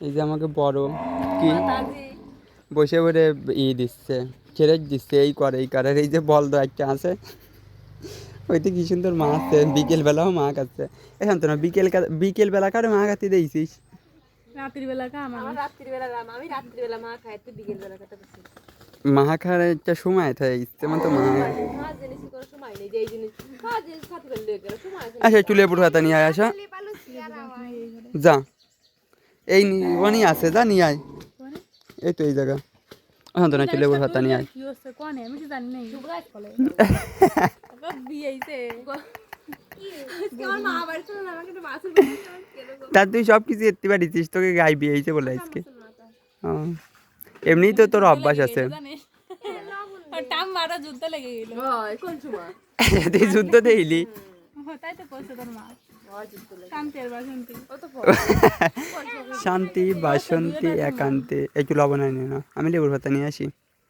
এই যে আমাকে বড় কি বসে বসে দিচ্ছে ছেড়ে দিচ্ছে এই করে আর এই যে বলদ একটা আছে ওইতে কি সুন্দর মাছ বিকেল বেলাও মা খাচ্ছে এখন তো না বিকেল বেলা কারে মা খাতে দিয়েছিস রাত্রি বেলা মা খাওয়ার একটা সময় থাকে তেমন তো মা আচ্ছা একটু লেবুর হাতা নিয়ে আয় আসা যা এই ওনি আছে যা নিয়ে আয় এই তো এই জায়গা এখন তো না একটু লেবুর হাতা নিয়ে আয় তা তুই সব কিছু এতে পারিস তোকে গাই বিয়েছে বলে আজকে এমনি তো তোর অভ্যাস আছে তুই যুদ্ধ দেখলি শান্তি বাসন্তী একান্তে একটু লবণ আনি না আমি লেবুর পাতা নিয়ে আসি